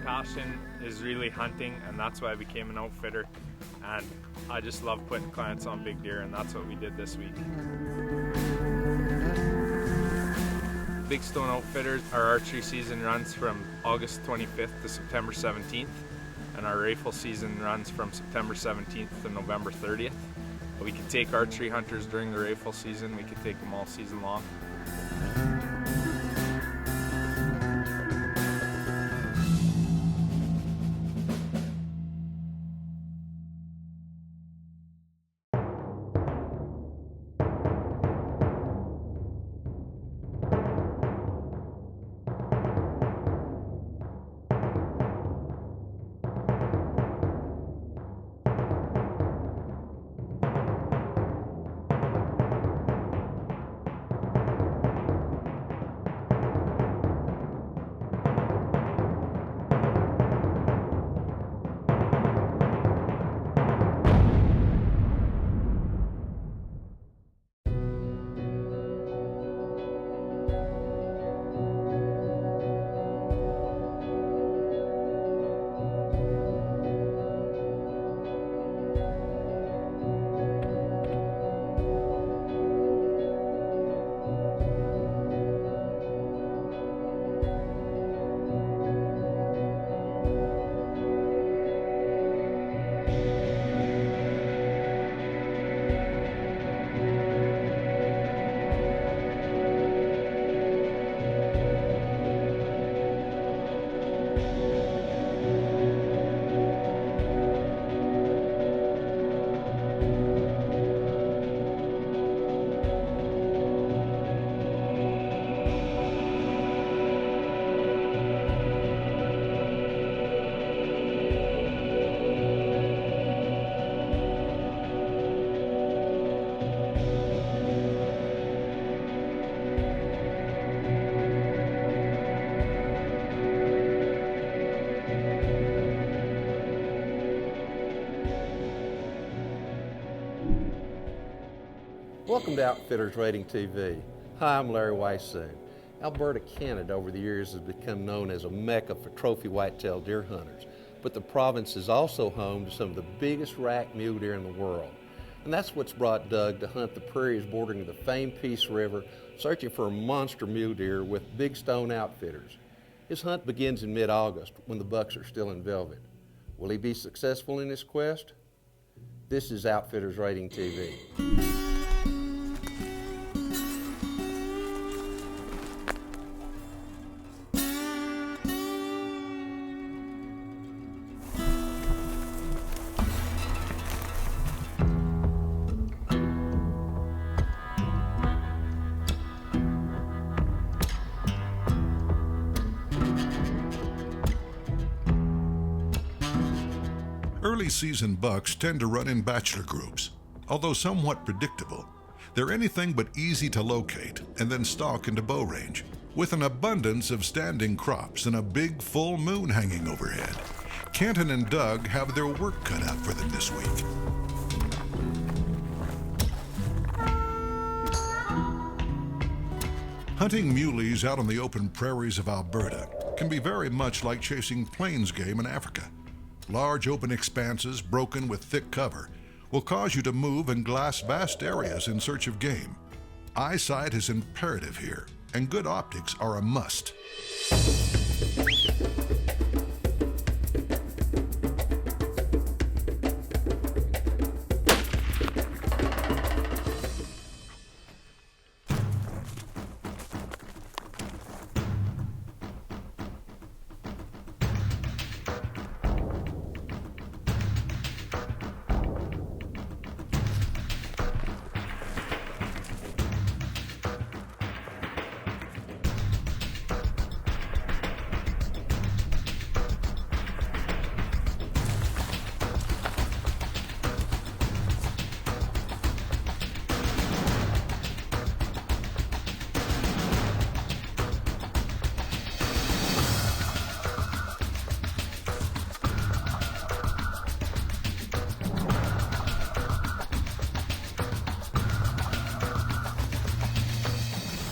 passion is really hunting, and that's why I became an outfitter. And I just love putting clients on big deer, and that's what we did this week. Big Stone Outfitters, our archery season runs from August 25th to September 17th, and our rifle season runs from September 17th to November 30th. We can take archery hunters during the rifle season, we can take them all season long. Welcome to Outfitters Rating TV. Hi, I'm Larry Weissoon. Alberta, Canada over the years has become known as a mecca for trophy whitetail deer hunters, but the province is also home to some of the biggest rack mule deer in the world. And that's what's brought Doug to hunt the prairies bordering the famed Peace River, searching for a monster mule deer with Big Stone Outfitters. His hunt begins in mid-August when the bucks are still in velvet. Will he be successful in his quest? This is Outfitters Rating TV. Early season bucks tend to run in bachelor groups. Although somewhat predictable, they're anything but easy to locate and then stalk into bow range. With an abundance of standing crops and a big full moon hanging overhead, Kenton and Doug have their work cut out for them this week. Hunting muleys out on the open prairies of Alberta can be very much like chasing plains game in Africa. Large open expanses broken with thick cover will cause you to move and glass vast areas in search of game. Eyesight is imperative here, and good optics are a must.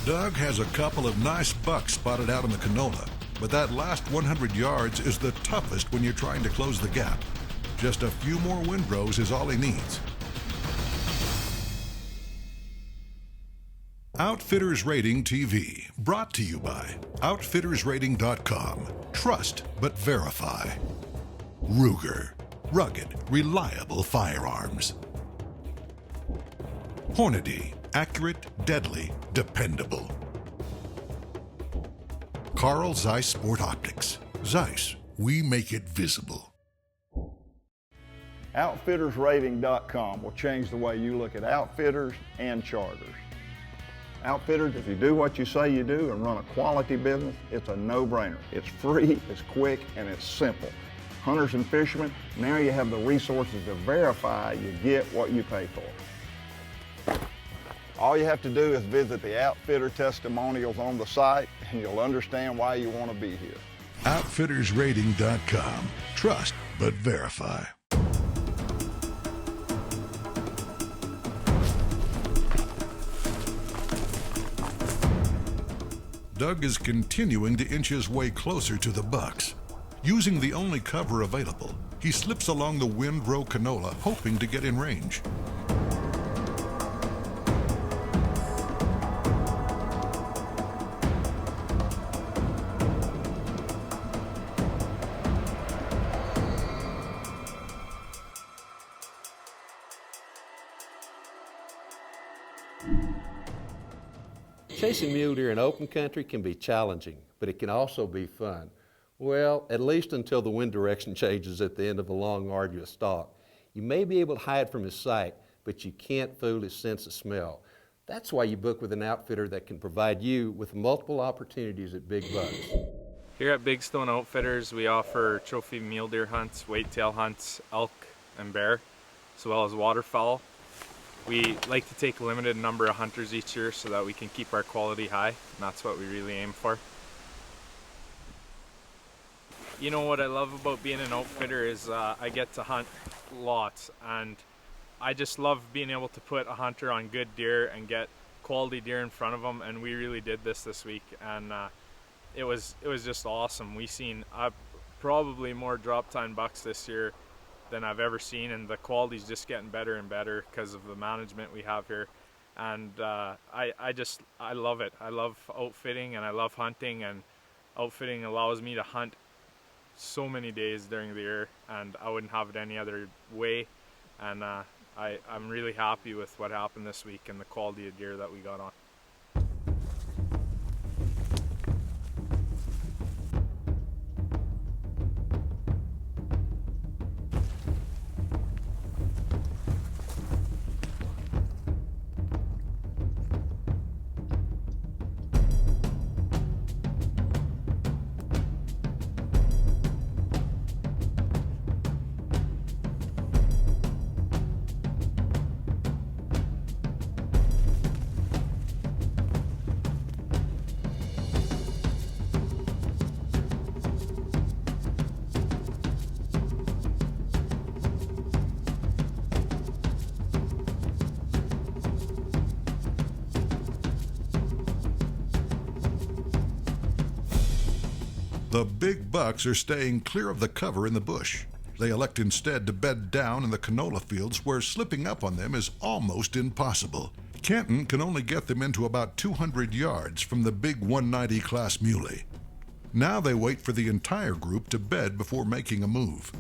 Doug has a couple of nice bucks spotted out in the canola, But that last 100 yards is the toughest when you're trying to close the gap. Just a few more windrows is all he needs. Outfitters Rating TV, brought to you by OutfittersRating.com. Trust but verify. Ruger, rugged, reliable firearms. Hornady, accurate, deadly, dependable. Carl Zeiss Sport Optics. Zeiss, we make it visible. OutfittersRating.com will change the way you look at outfitters and charters. Outfitters, if you do what you say you do and run a quality business, it's a no-brainer. It's free, it's quick, and it's simple. Hunters and fishermen, now you have the resources to verify you get what you pay for. All you have to do is visit the outfitter testimonials on the site and you'll understand why you want to be here. OutfittersRating.com. Trust but verify. Doug is continuing to inch his way closer to the bucks. Using the only cover available, he slips along the windrow canola, hoping to get in range. Chasing mule deer in open country can be challenging, but it can also be fun. Well, at least until the wind direction changes at the end of a long, arduous stalk. You may be able to hide from his sight, but you can't fool his sense of smell. That's why you book with an outfitter that can provide you with multiple opportunities at big bucks. Here at Big Stone Outfitters, we offer trophy mule deer hunts, whitetail hunts, elk and bear, as well as waterfowl. We like to take a limited number of hunters each year so that we can keep our quality high, and that's what we really aim for. You know what I love about being an outfitter is I get to hunt lots, and I just love being able to put a hunter on good deer and get quality deer in front of them, and we really did this week, and it was just awesome. We seen probably more drop time bucks this year than I've ever seen, and the quality's just getting better and better because of the management we have here. And I love it. I love outfitting and I love hunting, and outfitting allows me to hunt so many days during the year, and I wouldn't have it any other way. And I'm really happy with what happened this week and the quality of deer that we got on. The big bucks are staying clear of the cover in the bush. They elect instead to bed down in the canola fields where slipping up on them is almost impossible. Kenton can only get them into about 200 yards from the big 190 class muley. Now they wait for the entire group to bed before making a move.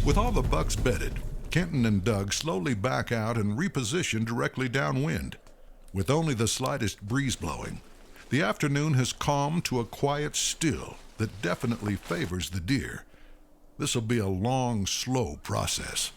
With all the bucks bedded, Kenton and Doug slowly back out and reposition directly downwind. With only the slightest breeze blowing, the afternoon has calmed to a quiet still that definitely favors the deer. This'll be a long, slow process.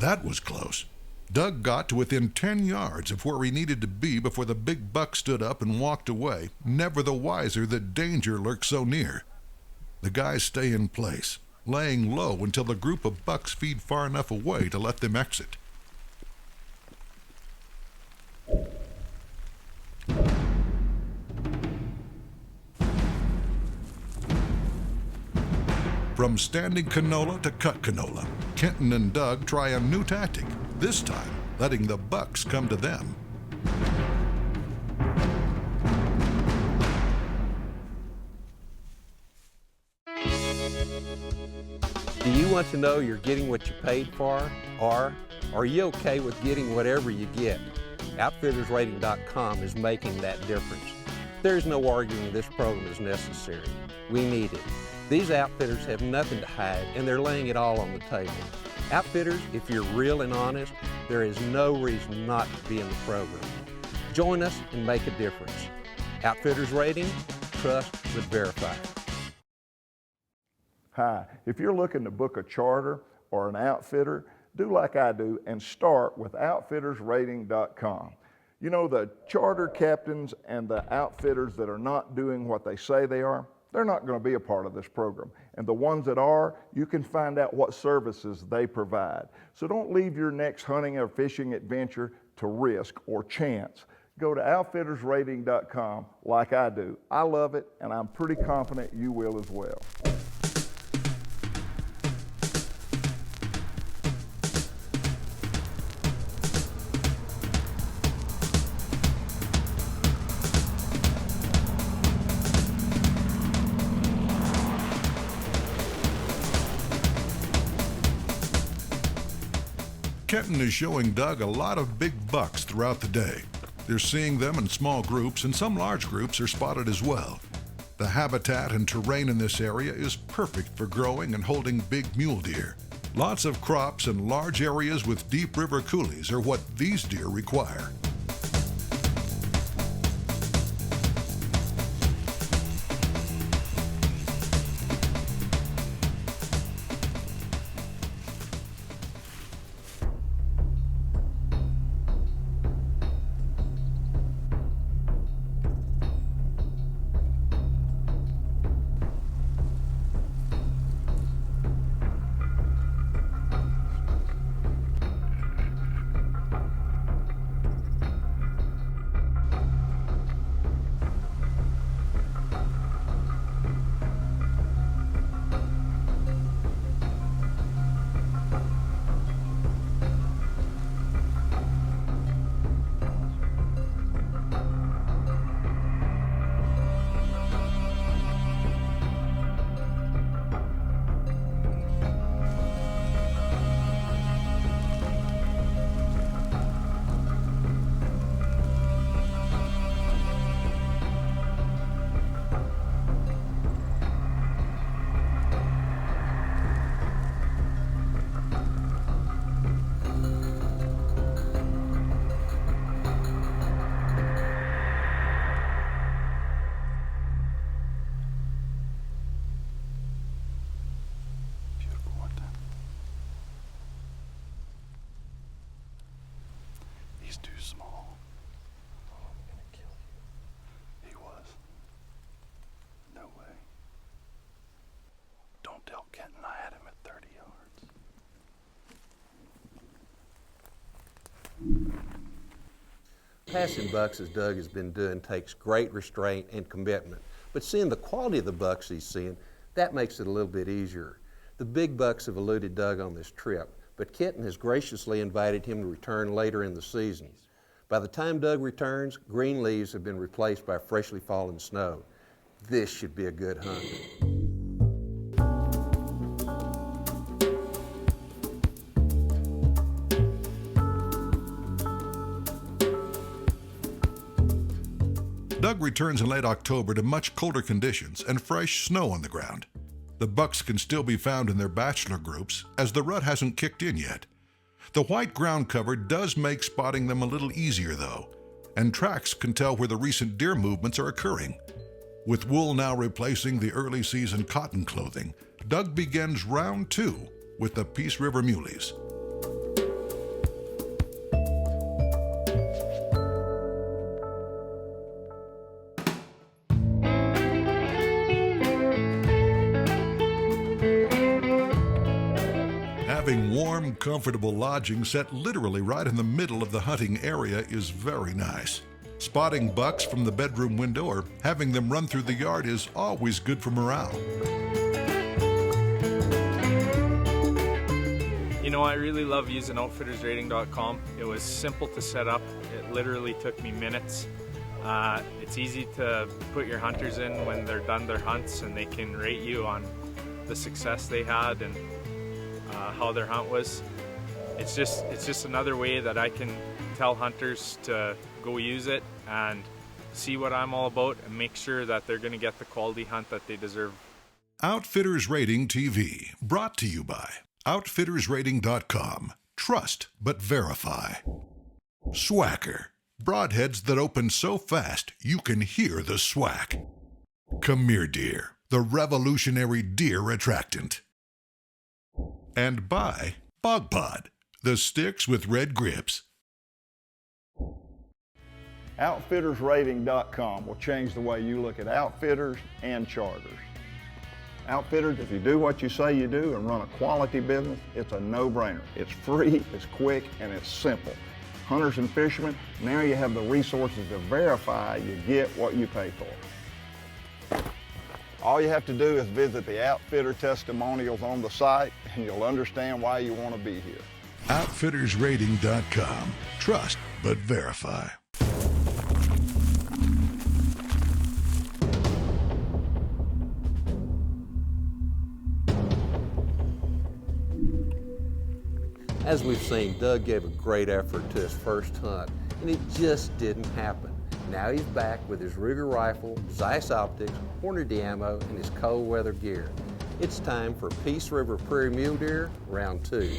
That was close. Doug got to within 10 yards of where he needed to be before the big buck stood up and walked away, never the wiser that danger lurks so near. The guys stay in place, laying low until the group of bucks feed far enough away to let them exit. From standing canola to cut canola, Kenton and Doug try a new tactic, this time letting the bucks come to them. Do you want to know you're getting what you paid for? Or are you okay with getting whatever you get? OutfittersRating.com is making that difference. There's no arguing this program is necessary. We need it. These outfitters have nothing to hide, and they're laying it all on the table. Outfitters, if you're real and honest, there is no reason not to be in the program. Join us and make a difference. Outfitters Rating, trust but verify. Hi, if you're looking to book a charter or an outfitter, do like I do and start with OutfittersRating.com. You know, the charter captains and the outfitters that are not doing what they say they are, they're not going to be a part of this program. And the ones that are, you can find out what services they provide. So don't leave your next hunting or fishing adventure to risk or chance. Go to OutfittersRating.com like I do. I love it, and I'm pretty confident you will as well. Kenton is showing Doug a lot of big bucks throughout the day. They're seeing them in small groups, and some large groups are spotted as well. The habitat and terrain in this area is perfect for growing and holding big mule deer. Lots of crops and large areas with deep river coulees are what these deer require. He's too small. Oh, I'm gonna kill you. He was. No way. Don't tell Kenton I had him at 30 yards. Passing bucks, as Doug has been doing, takes great restraint and commitment. But seeing the quality of the bucks he's seeing, that makes it a little bit easier. The big bucks have eluded Doug on this trip, but Kenton has graciously invited him to return later in the season. By the time Doug returns, green leaves have been replaced by freshly fallen snow. This should be a good hunt. Doug returns in late October to much colder conditions and fresh snow on the ground. The bucks can still be found in their bachelor groups, as the rut hasn't kicked in yet. The white ground cover does make spotting them a little easier, though, and tracks can tell where the recent deer movements are occurring. With wool now replacing the early season cotton clothing, Doug begins round 2 with the Peace River Muleys. Having warm, comfortable lodging set literally right in the middle of the hunting area is very nice. Spotting bucks from the bedroom window or having them run through the yard is always good for morale. You know, I really love using outfittersrating.com. It was simple to set up. It literally took me minutes. It's easy to put your hunters in when they're done their hunts, and they can rate you on the success they had and how their hunt was. It's just another way that I can tell hunters to go use it and see what I'm all about and make sure that they're going to get the quality hunt that they deserve. Outfitters Rating TV, brought to you by outfittersrating.com. Trust but verify. Swacker, broadheads that open so fast you can hear the swack. Khmer deer, the revolutionary deer attractant. And by Bog Pod, the sticks with red grips. Outfittersrating.com will change the way you look at outfitters and charters. Outfitters, if you do what you say you do and run a quality business, it's a no-brainer. It's free, it's quick, and it's simple. Hunters and fishermen, now you have the resources to verify you get what you pay for. All you have to do is visit the outfitter testimonials on the site and you'll understand why you want to be here. Outfittersrating.com. Trust but verify. As we've seen, Doug gave a great effort to his first hunt, and it just didn't happen. Now he's back with his Ruger rifle, Zeiss optics, Hornady ammo, and his cold weather gear. It's time for Peace River Prairie Mule Deer, Round 2.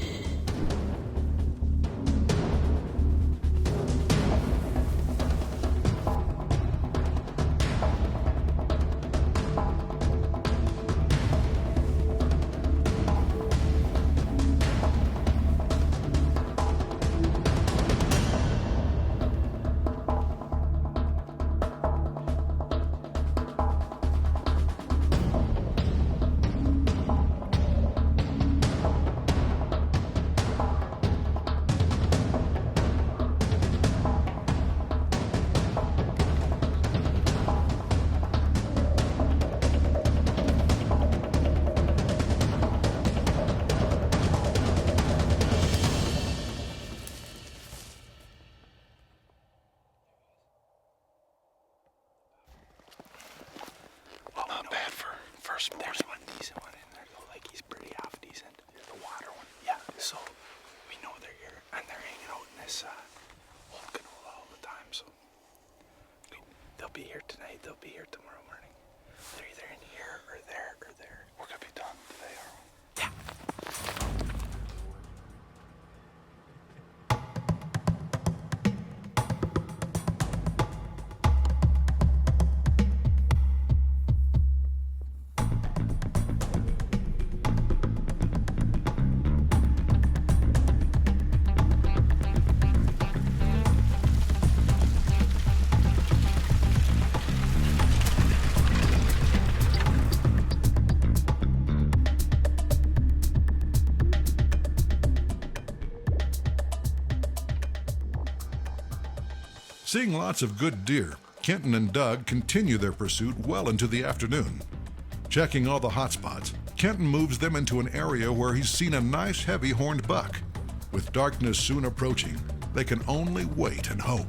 There's one decent one in there though, like he's pretty half decent. The water one. Yeah, so we know they're here and they're hanging out in this old canola all the time, so they'll be here tonight, they'll be here tomorrow morning. They're either in here or there or there. We're gonna be done today, are we? Yeah. Seeing lots of good deer, Kenton and Doug continue their pursuit well into the afternoon. Checking all the hot spots, Kenton moves them into an area where he's seen a nice heavy horned buck. With darkness soon approaching, they can only wait and hope.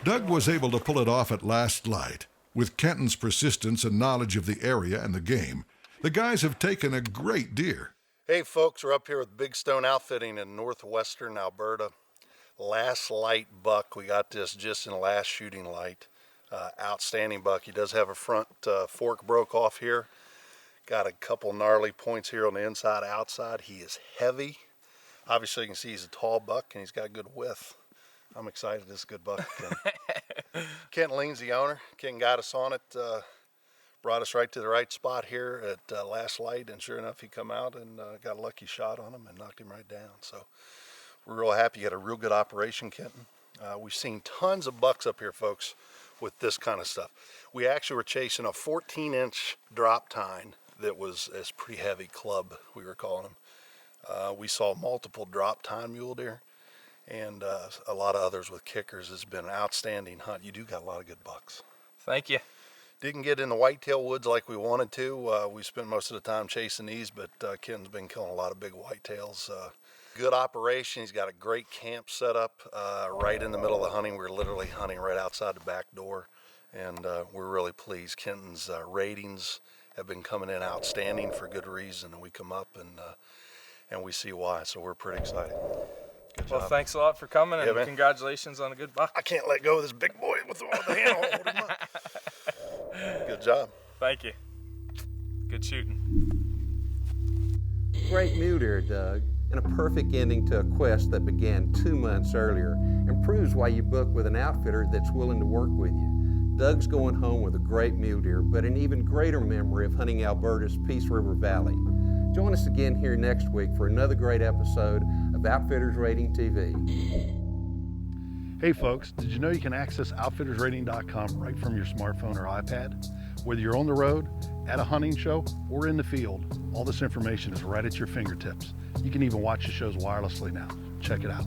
Doug was able to pull it off at last light. With Kenton's persistence and knowledge of the area and the game, the guys have taken a great deer. Hey folks, we're up here with Big Stone Outfitting in northwestern Alberta. Last light buck. We got this just in last shooting light. Outstanding buck. He does have a front fork broke off here. Got a couple gnarly points here on the inside, outside. He is heavy. Obviously, you can see he's a tall buck and he's got good width. I'm excited. This is a good buck. Kenton Lein's the owner. Ken got us on it, brought us right to the right spot here at last light, and sure enough, he come out and got a lucky shot on him and knocked him right down. So we're real happy. You had a real good operation, Kenton. We've seen tons of bucks up here, folks, with this kind of stuff. We actually were chasing a 14-inch drop tine that was a pretty heavy club, we were calling them. We saw multiple drop tine mule deer and a lot of others with kickers. It's been an outstanding hunt. You do got a lot of good bucks. Thank you. Didn't get in the whitetail woods like we wanted to. We spent most of the time chasing these, but Ken's been killing a lot of big whitetails. Good operation. He's got a great camp set up right in the middle of the hunting. We're literally hunting right outside the back door, and we're really pleased. Kenton's ratings have been coming in outstanding for good reason, and we come up and we see why, so we're pretty excited. Good job. Well, thanks a lot for coming, and man. congratulations on a good buck. I can't let go of this big boy with the hand hold him up. Good job. Thank you. Good shooting. Great mule deer, Doug, and a perfect ending to a quest that began 2 months earlier, and proves why you book with an outfitter that's willing to work with you. Doug's going home with a great mule deer, but an even greater memory of hunting Alberta's Peace River Valley. Join us again here next week for another great episode of Outfitters Rating TV. Hey folks, did you know you can access outfittersrating.com right from your smartphone or iPad? Whether you're on the road, at a hunting show, or in the field, all this information is right at your fingertips. You can even watch the shows wirelessly now. Check it out.